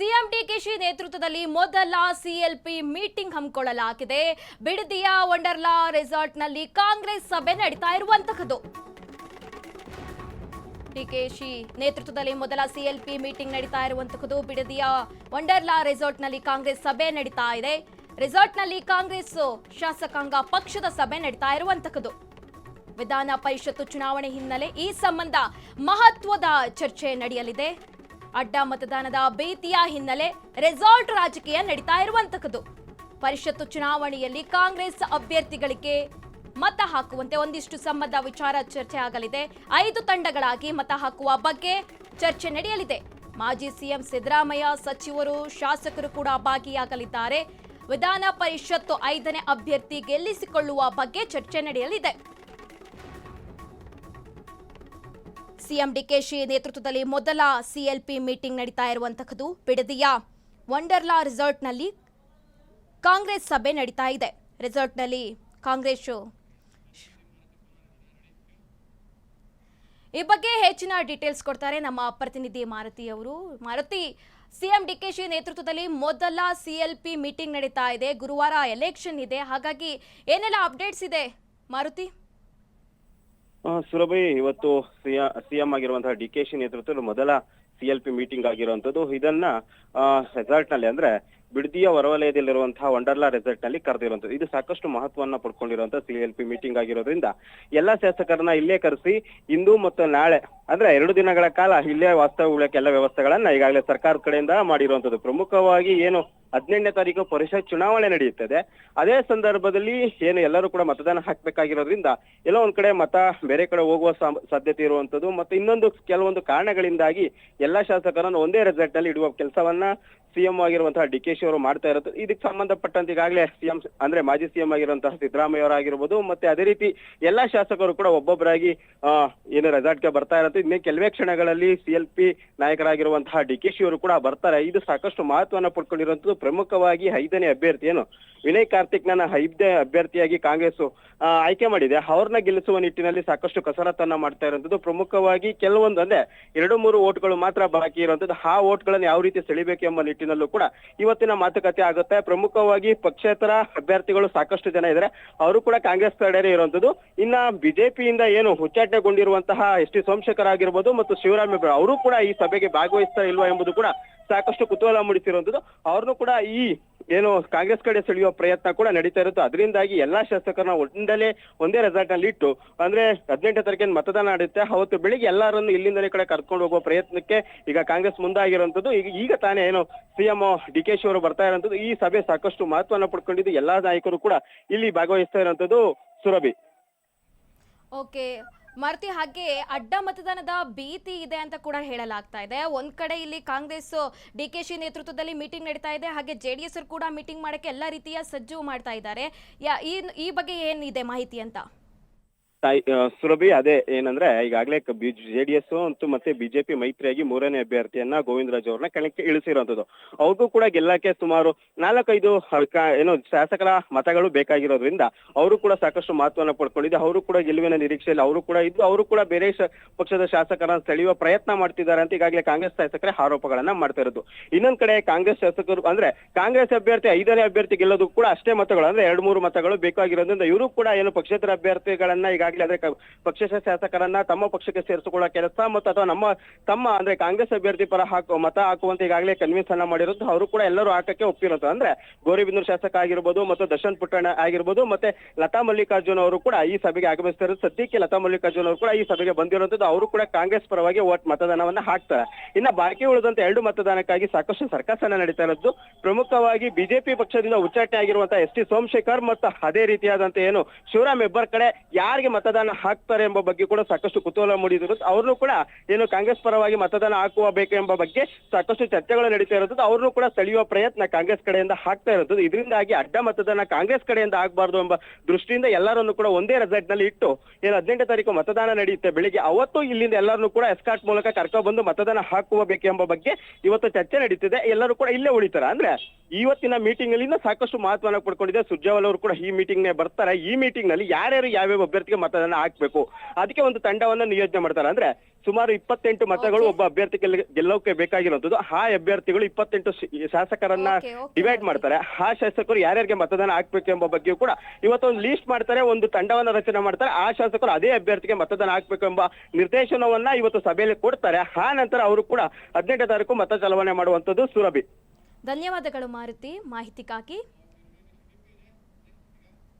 CM DKShi ನೇತೃತ್ವದಲ್ಲಿ ಮೊದಲ CLP meeting ಹಮ್ಮಿಕೊಳ್ಳಲಾಗಿದೆ. ಬಿಡದಿಯ ವಂಡರ್ಲಾ ರೆಸಾರ್ಟ್ನಲ್ಲಿ ಕಾಂಗ್ರೆಸ್ ಸಭೆ ನಡೀತಾ ಇರುವಂತಹದ್ದು. ಡಿಕೆಶಿ ನೇತೃತ್ವದಲ್ಲಿ ಮೊದಲ ಸಿಎಲ್ಪಿ ಮೀಟಿಂಗ್ ನಡೀತಾ ಇರುವಂತಹದ್ದು. ಬಿಡದಿಯ ವಂಡರ್ಲಾ ರೆಸಾರ್ಟ್ನಲ್ಲಿ ಕಾಂಗ್ರೆಸ್ ಸಭೆ ನಡೀತಾ ಇದೆ. ರೆಸಾರ್ಟ್ನಲ್ಲಿ ಕಾಂಗ್ರೆಸ್ ಶಾಸಕಾಂಗ ಪಕ್ಷದ ಸಭೆ ನಡೀತಾ ಇರುವಂತಹದ್ದು. ವಿಧಾನ ಪರಿಷತ್ತು ಚುನಾವಣೆ ಹಿನ್ನೆಲೆ ಈ ಸಂಬಂಧ ಮಹತ್ವದ ಚರ್ಚೆ ನಡೆಯಲಿದೆ. ಅಡ್ಡ ಮತದಾನದ ಭೀತಿಯ ಹಿನ್ನೆಲೆ ರೆಸಾರ್ಟ್ ರಾಜಕೀಯ ನಡೀತಾ ಇರುವಂತಹದ್ದು. ಪರಿಷತ್ತು ಚುನಾವಣೆಯಲ್ಲಿ ಕಾಂಗ್ರೆಸ್ ಅಭ್ಯರ್ಥಿಗಳಿಗೆ ಮತ ಹಾಕುವಂತೆ ಒಂದಿಷ್ಟು ಸಂಬಂಧ ವಿಚಾರ ಚರ್ಚೆ ಆಗಲಿದೆ. 5 ತಂಡಗಳಾಗಿ ಮತ ಹಾಕುವ ಬಗ್ಗೆ ಚರ್ಚೆ ನಡೆಯಲಿದೆ. ಮಾಜಿ ಸಿಎಂ ಸಿದ್ದರಾಮಯ್ಯ, ಸಚಿವರು, ಶಾಸಕರು ಕೂಡ ಭಾಗಿಯಾಗಲಿದ್ದಾರೆ. ವಿಧಾನ ಪರಿಷತ್ತು 5ನೇ ಅಭ್ಯರ್ಥಿ ಗೆಲ್ಲಿಸಿಕೊಳ್ಳುವ ಬಗ್ಗೆ ಚರ್ಚೆ ನಡೆಯಲಿದೆ. ಸಿಎಂ ಡಿಕೆಶಿ ನೇತೃತ್ವದಲ್ಲಿ ಮೊದಲ ಸಿಎಲ್ಪಿ ಮೀಟಿಂಗ್ ನಡೀತಾ ಇರುವಂತಹದ್ದು. ಬಿಡದಿಯ ವಂಡರ್ಲಾ ರೆಸಾರ್ಟ್ನಲ್ಲಿ ಕಾಂಗ್ರೆಸ್ ಸಭೆ ನಡೀತಾ ಇದೆ. ರೆಸಾರ್ಟ್ನಲ್ಲಿ ಕಾಂಗ್ರೆಸ್ ಈ ಬಗ್ಗೆ ಹೆಚ್ಚಿನ ಡೀಟೇಲ್ಸ್ ಕೊಡ್ತಾರೆ ನಮ್ಮ ಪ್ರತಿನಿಧಿ ಮಾರುತಿ ಅವರು. ಮಾರುತಿ, ಸಿಎಂ ಡಿಕೆಶಿ ನೇತೃತ್ವದಲ್ಲಿ ಮೊದಲ ಸಿಎಲ್ಪಿ ಮೀಟಿಂಗ್ ನಡೀತಾ ಇದೆ. ಗುರುವಾರ ಎಲೆಕ್ಷನ್ ಇದೆ, ಹಾಗಾಗಿ ಏನೆಲ್ಲ ಅಪ್ಡೇಟ್ಸ್ ಇದೆ ಮಾರುತಿ? ಸುರಭಿ, ಇವತ್ತು ಸಿಎಂ ಆಗಿರುವಂತಹ ಡಿಕೆಶಿ ನೇತೃತ್ವದಲ್ಲಿ ಮೊದಲ ಸಿಎಲ್ಪಿ ಮೀಟಿಂಗ್ ಆಗಿರುವಂತದ್ದು. ಇದನ್ನ ರೆಸಾರ್ಟ್ ನಲ್ಲಿ, ಅಂದ್ರೆ ಬಿಡದಿಯ ಹೊರವಲಯದಲ್ಲಿರುವಂತಹ ವಂಡರ್ಲಾ ರೆಸಾರ್ಟ್ ನಲ್ಲಿ ಕರೆದಿರುವಂತದ್ದು. ಇದು ಸಾಕಷ್ಟು ಮಹತ್ವವನ್ನ ಪಡ್ಕೊಂಡಿರುವಂತಹ ಸಿಎಲ್ಪಿ ಮೀಟಿಂಗ್ ಆಗಿರೋದ್ರಿಂದ ಎಲ್ಲಾ ಶಾಸಕರನ್ನ ಇಲ್ಲೇ ಕರೆಸಿ ಇಂದು ಮತ್ತು ನಾಳೆ, ಅಂದ್ರೆ 2 ದಿನಗಳ ಕಾಲ ಇಲ್ಲೇ ವಾಸ್ತವ ಉಳಿಯಕ್ಕೆ ಎಲ್ಲ ವ್ಯವಸ್ಥೆಗಳನ್ನ ಈಗಾಗಲೇ ಸರ್ಕಾರದ ಕಡೆಯಿಂದ ಮಾಡಿರುವಂತದ್ದು. ಪ್ರಮುಖವಾಗಿ ಏನು 18ನೇ ತಾರೀಕು ಪರಿಷತ್ ಚುನಾವಣೆ ನಡೆಯುತ್ತದೆ, ಅದೇ ಸಂದರ್ಭದಲ್ಲಿ ಏನು ಎಲ್ಲರೂ ಕೂಡ ಮತದಾನ ಹಾಕ್ಬೇಕಾಗಿರೋದ್ರಿಂದ ಎಲ್ಲೋ ಒಂದ್ ಕಡೆ ಮತ ಬೇರೆ ಕಡೆ ಹೋಗುವ ಸಾಧ್ಯತೆ ಇರುವಂತದ್ದು. ಮತ್ತೆ ಇನ್ನೊಂದು ಕೆಲವೊಂದು ಕಾರಣಗಳಿಂದಾಗಿ ಎಲ್ಲಾ ಶಾಸಕರನ್ನು ಒಂದೇ ರೆಸಾರ್ಟ್ ನಲ್ಲಿ ಇಡುವ ಕೆಲಸವನ್ನ ಸಿಎಂ ಆಗಿರುವಂತಹ ಡಿಕೆಶಿ ಅವರು ಮಾಡ್ತಾ ಇರೋದು. ಇದಕ್ಕೆ ಸಂಬಂಧಪಟ್ಟಂತೆ ಈಗಾಗಲೇ ಸಿಎಂ ಅಂದ್ರೆ ಮಾಜಿ ಸಿಎಂ ಆಗಿರುವಂತಹ ಸಿದ್ದರಾಮಯ್ಯ ಅವರಾಗಿರ್ಬೋದು, ಮತ್ತೆ ಅದೇ ರೀತಿ ಎಲ್ಲಾ ಶಾಸಕರು ಕೂಡ ಒಬ್ಬೊಬ್ಬರಾಗಿ ಏನು ರೆಸಾರ್ಟ್ಗೆ ಬರ್ತಾ ಇರುತ್ತೆ. ಇನ್ನೇ ಕೆಲವೇ ಕ್ಷಣಗಳಲ್ಲಿ ಸಿಎಲ್ಪಿ ನಾಯಕರಾಗಿರುವಂತಹ ಡಿಕೆಶಿ ಅವರು ಕೂಡ ಬರ್ತಾರೆ. ಇದು ಸಾಕಷ್ಟು ಮಹತ್ವವನ್ನ ಪಡ್ಕೊಂಡಿರುವಂತದ್ದು. ಪ್ರಮುಖವಾಗಿ 5ನೇ ಅಭ್ಯರ್ಥಿ ಏನು ವಿನಯ್ ಕಾರ್ತಿಕ್ ನನ್ನ 5ನೇ ಅಭ್ಯರ್ಥಿಯಾಗಿ ಕಾಂಗ್ರೆಸ್ ಆಯ್ಕೆ ಮಾಡಿದೆ. ಅವ್ರನ್ನ ಗೆಲ್ಲಿಸುವ ನಿಟ್ಟಿನಲ್ಲಿ ಸಾಕಷ್ಟು ಕಸರತ್ತನ್ನ ಮಾಡ್ತಾ ಇರುವಂತದ್ದು. ಪ್ರಮುಖವಾಗಿ ಕೆಲವೊಂದು ಅಂದ್ರೆ 2-3 ಓಟ್ಗಳು ಮಾತ್ರ ಬಾಕಿ ಇರುವಂತದ್ದು. ಆ ಓಟ್ಗಳನ್ನು ಯಾವ ರೀತಿ ಸೆಳಿಬೇಕು ಎಂಬ ನಿಟ್ಟಿನಲ್ಲೂ ಕೂಡ ಇವತ್ತಿನ ಮಾತುಕತೆ ಆಗುತ್ತೆ. ಪ್ರಮುಖವಾಗಿ ಪಕ್ಷೇತರ ಅಭ್ಯರ್ಥಿಗಳು ಸಾಕಷ್ಟು ಜನ ಇದ್ದಾರೆ, ಅವರು ಕೂಡ ಕಾಂಗ್ರೆಸ್ ಕಡೆ ಇರುವಂತದ್ದು. ಇನ್ನ ಬಿಜೆಪಿಯಿಂದ ಏನು ಉಚ್ಚಾಟನೆಗೊಂಡಿರುವಂತಹ ಎಸ್ ಟಿ ಸೋಮಶೇಖರ್ ಆಗಿರ್ಬೋದು ಮತ್ತು ಶಿವರಾಮ್ ಅವರು ಕೂಡ ಈ ಸಭೆಗೆ ಭಾಗವಹಿಸ್ತಾ ಇಲ್ವಾ ಎಂಬುದು ಕೂಡ ಸಾಕಷ್ಟು ಕುತೂಹಲ ಮೂಡಿಸಿರುವಂತದ್ದು. ಅವ್ರನ್ನು ಕೂಡ ಈ ಏನು ಕಾಂಗ್ರೆಸ್ ಕಡೆ ಸೆಳೆಯುವ ಪ್ರಯತ್ನ ಕೂಡ ನಡೀತಾ ಇರುತ್ತೆ. ಅದರಿಂದಾಗಿ ಎಲ್ಲಾ ಶಾಸಕರನ್ನ ಒಂದೇ ರೆಸಾರ್ಟ್ ನಲ್ಲಿ ಇಟ್ಟು, ಅಂದ್ರೆ 18ನೇ ತಾರೀಕಿನ ಮತದಾನ ನಡೆಯುತ್ತೆ, ಅವತ್ತು ಬೆಳಿಗ್ಗೆ ಎಲ್ಲರನ್ನು ಇಲ್ಲಿಂದಲೇ ಕಡೆ ಕರ್ಕೊಂಡು ಹೋಗುವ ಪ್ರಯತ್ನಕ್ಕೆ ಈಗ ಕಾಂಗ್ರೆಸ್ ಮುಂದಾಗಿರುವಂತದ್ದು. ಈಗ ತಾನೇ ಏನು ಸಿಎಂ ಡಿಕೆಶಿ ಅವರು ಬರ್ತಾ ಇರುವಂತದ್ದು. ಈ ಸಭೆ ಸಾಕಷ್ಟು ಮಹತ್ವನ ಪಡ್ಕೊಂಡಿದ್ದು. ಎಲ್ಲಾ ನಾಯಕರು ಕೂಡ ಇಲ್ಲಿ ಭಾಗವಹಿಸ್ತಾ ಇರುವಂತದ್ದು. ಸುರಭಿ, ಓಕೆ ಮಾರುತಿ, ಹಾಗೆ ಅಡ್ಡ ಮತದಾನದ ಭೀತಿ ಇದೆ ಅಂತ ಕೂಡ ಹೇಳಲಾಗ್ತಾ ಇದೆ. ಒಂದ್ ಕಡೆ ಇಲ್ಲಿ ಕಾಂಗ್ರೆಸ್ ಡಿಕೆಶಿ ನೇತೃತ್ವದಲ್ಲಿ ಮೀಟಿಂಗ್ ನಡೀತಾ ಇದೆ, ಹಾಗೆ ಜೆಡಿಎಸ್ ಕೂಡ ಮೀಟಿಂಗ್ ಮಾಡಕ್ಕೆ ಎಲ್ಲಾ ರೀತಿಯ ಸಜ್ಜು ಮಾಡ್ತಾ ಇದ್ದಾರೆ. ಈ ಬಗ್ಗೆ ಏನಿದೆ ಮಾಹಿತಿ ಅಂತ? ಸುರಭಿ, ಅದೇ ಏನಂದ್ರೆ ಈಗಾಗಲೇ ಜೆಡಿಎಸ್ ಅಂತೂ ಮತ್ತೆ ಬಿಜೆಪಿ ಮೈತ್ರಿಯಾಗಿ 3ನೇ ಅಭ್ಯರ್ಥಿಯನ್ನ ಗೋವಿಂದರಾಜ್ ಅವ್ರನ್ನ ಕಣಕ್ಕೆ ಇಳಿಸಿರುವಂತದ್ದು. ಅವ್ರಿಗೂ ಕೂಡ ಗೆಲ್ಲಕ್ಕೆ ಸುಮಾರು 4-5 ಏನು ಶಾಸಕರ ಮತಗಳು ಬೇಕಾಗಿರೋದ್ರಿಂದ ಅವರು ಕೂಡ ಸಾಕಷ್ಟು ಮಹತ್ವನ ಪಡ್ಕೊಂಡಿದ್ದು. ಅವರು ಕೂಡ ಗೆಲುವಿನ ನಿರೀಕ್ಷೆಯಲ್ಲಿ ಅವರು ಕೂಡ ಇದ್ದು, ಅವರು ಕೂಡ ಬೇರೆ ಪಕ್ಷದ ಶಾಸಕರನ್ನ ಸೆಳೆಯುವ ಪ್ರಯತ್ನ ಮಾಡ್ತಿದ್ದಾರೆ ಅಂತ ಈಗಾಗಲೇ ಕಾಂಗ್ರೆಸ್ ಶಾಸಕರೇ ಆರೋಪಗಳನ್ನ ಮಾಡ್ತಾ ಇರೋದು. ಇನ್ನೊಂದ್ ಕಡೆ ಕಾಂಗ್ರೆಸ್ ಶಾಸಕರು ಅಂದ್ರೆ ಕಾಂಗ್ರೆಸ್ ಅಭ್ಯರ್ಥಿ 5ನೇ ಅಭ್ಯರ್ಥಿ ಗೆಲ್ಲೋದು ಕೂಡ ಅಷ್ಟೇ ಮತಗಳು, ಅಂದ್ರೆ 2-3 ಮತಗಳು ಬೇಕಾಗಿರೋದ್ರಿಂದ ಇವರು ಕೂಡ ಏನು ಪಕ್ಷೇತರ ಅಭ್ಯರ್ಥಿಗಳನ್ನ ಈಗಾಗಲೇ ಅಂದ್ರೆ ಪಕ್ಷದ ಶಾಸಕರನ್ನ ತಮ್ಮ ಪಕ್ಷಕ್ಕೆ ಸೇರಿಸಿಕೊಳ್ಳೋ ಕೆಲಸ ಮತ್ತು ಅಥವಾ ತಮ್ಮ ಅಂದ್ರೆ ಕಾಂಗ್ರೆಸ್ ಅಭ್ಯರ್ಥಿ ಪರ ಮತ ಹಾಕುವಂತ ಈಗಾಗಲೇ ಕನ್ವಿನ್ಸ್ ಅನ್ನ ಮಾಡಿರೋದು. ಅವರು ಕೂಡ ಎಲ್ಲರೂ ಹಾಕಕ್ಕೆ ಒಪ್ಪಿರೋದು. ಅಂದ್ರೆ ಗೌರಿಬಿದನೂರು ಶಾಸಕ ಆಗಿರ್ಬೋದು, ಮತ್ತು ದರ್ಶನ್ ಪುಟ್ಟಣ್ಣ ಆಗಿರ್ಬೋದು, ಮತ್ತೆ ಲತಾ ಮಲ್ಲಿಕಾರ್ಜುನ್ ಅವರು ಕೂಡ ಈ ಸಭೆಗೆ ಆಗಮಿಸ್ತಾ ಇರೋದು. ಸದ್ಯಕ್ಕೆ ಲತಾ ಮಲ್ಲಿಕಾರ್ಜುನ್ ಅವರು ಕೂಡ ಈ ಸಭೆಗೆ ಬಂದಿರುವಂತದ್ದು. ಅವರು ಕೂಡ ಕಾಂಗ್ರೆಸ್ ಪರವಾಗಿ ಮತದಾನವನ್ನ ಹಾಕ್ತಾರೆ. ಇನ್ನ ಬಾಕಿ ಉಳಿದಂತ 2 ಮತದಾನಕ್ಕಾಗಿ ಸಾಕಷ್ಟು ಸರ್ಕಸನ್ನ ನಡೀತಾ ಇರೋದು. ಪ್ರಮುಖವಾಗಿ ಬಿಜೆಪಿ ಪಕ್ಷದಿಂದ ಉಚ್ಚಾಟನೆ ಆಗಿರುವಂತಹ ಎಸ್ ಟಿ ಸೋಮಶೇಖರ್ ಮತ್ತು ಅದೇ ರೀತಿಯಾದಂತ ಏನು ಶಿವರಾಮ್ ಹೆಬ್ಬಾರ್ ಕಡೆ ಯಾರಿಗೆ ಮತದಾನ ಹಾಕ್ತಾರೆ ಎಂಬ ಬಗ್ಗೆ ಕೂಡ ಸಾಕಷ್ಟು ಕುತೂಹಲ ಮೂಡಿದಿರುತ್ತೆ. ಅವ್ರನ್ನು ಕೂಡ ಏನು ಕಾಂಗ್ರೆಸ್ ಪರವಾಗಿ ಮತದಾನ ಹಾಕುವ ಬೇಕು ಎಂಬ ಬಗ್ಗೆ ಸಾಕಷ್ಟು ಚರ್ಚೆಗಳು ನಡೀತಾ ಇರುತ್ತದೆ. ಅವ್ರನ್ನು ಕೂಡ ಸೆಳೆಯುವ ಪ್ರಯತ್ನ ಕಾಂಗ್ರೆಸ್ ಕಡೆಯಿಂದ ಆಗ್ತಾ ಇರುತ್ತದೆ. ಇದರಿಂದಾಗಿ ಅಡ್ಡ ಮತದಾನ ಕಾಂಗ್ರೆಸ್ ಕಡೆಯಿಂದ ಆಗಬಾರ್ದು ಎಂಬ ದೃಷ್ಟಿಯಿಂದ ಎಲ್ಲರನ್ನು ಕೂಡ ಒಂದೇ ರೆಸಾರ್ಟ್ ನಲ್ಲಿ ಇಟ್ಟು ಏನು 18ನೇ ತಾರೀಕು ಮತದಾನ ನಡೆಯುತ್ತೆ ಬೆಳಿಗ್ಗೆ, ಅವತ್ತು ಇಲ್ಲಿಂದ ಎಲ್ಲರನ್ನು ಕೂಡ ಎಸ್ಕಾರ್ಟ್ ಮೂಲಕ ಕರ್ಕೊಂಡು ಬಂದು ಮತದಾನ ಹಾಕುವ ಬೇಕು ಎಂಬ ಬಗ್ಗೆ ಇವತ್ತು ಚರ್ಚೆ ನಡೀತಿದೆ. ಎಲ್ಲರೂ ಕೂಡ ಇಲ್ಲೇ ಉಳಿತಾರೆ. ಅಂದ್ರೆ ಇವತ್ತಿನ ಮೀಟಿಂಗ್ ಅಲ್ಲಿ ಸಾಕಷ್ಟು ಮಹತ್ವನ ಪಡ್ಕೊಂಡಿದೆ. ಸುರ್ಜೇವಾಲಾ ಅವರು ಕೂಡ ಈ ಮೀಟಿಂಗ್ ನೇ ಬರ್ತಾರೆ. ಈ ಮೀಟಿಂಗ್ ನಲ್ಲಿ ಯಾರ್ಯಾರು ಯಾವ್ಯಾವ ಅಭ್ಯರ್ಥಿಗೆ ಮತದಾನ ಹಾಕ್ಬೇಕು ಅದಕ್ಕೆ ಒಂದು ತಂಡವನ್ನ ನಿಯೋಜನೆ ಮಾಡ್ತಾರೆ. ಅಂದ್ರೆ ಸುಮಾರು 28 ಮತಗಳು ಒಬ್ಬ ಅಭ್ಯರ್ಥಿ ಗೆಲ್ಲೋಕೆ ಬೇಕಾಗಿರುವಂತದ್ದು. ಆ ಅಭ್ಯರ್ಥಿಗಳು 28 ಶಾಸಕರನ್ನ ಡಿವೈಡ್ ಮಾಡ್ತಾರೆ. ಆ ಶಾಸಕರು ಯಾರ್ಯಾರಿಗೆ ಮತದಾನ ಹಾಕ್ಬೇಕು ಎಂಬ ಬಗ್ಗೆಯೂ ಕೂಡ ಇವತ್ತೊಂದು ಲೀಸ್ಟ್ ಮಾಡ್ತಾರೆ, ಒಂದು ತಂಡವನ್ನ ರಚನೆ ಮಾಡ್ತಾರೆ. ಆ ಶಾಸಕರು ಅದೇ ಅಭ್ಯರ್ಥಿಗೆ ಮತದಾನ ಹಾಕ್ಬೇಕು ಎಂಬ ನಿರ್ದೇಶನವನ್ನ ಇವತ್ತು ಸಭೆಯಲ್ಲಿ ಕೊಡ್ತಾರೆ. ಆ ನಂತರ ಅವರು ಕೂಡ 18ನೇ ತಾರೀಕು ಮತ ಚಲಾವಣೆ ಮಾಡುವಂತದ್ದು. ಸುರಭಿ, ಧನ್ಯವಾದಗಳು ಮಾರುತಿ ಮಾಹಿತಿಗಾಗಿ.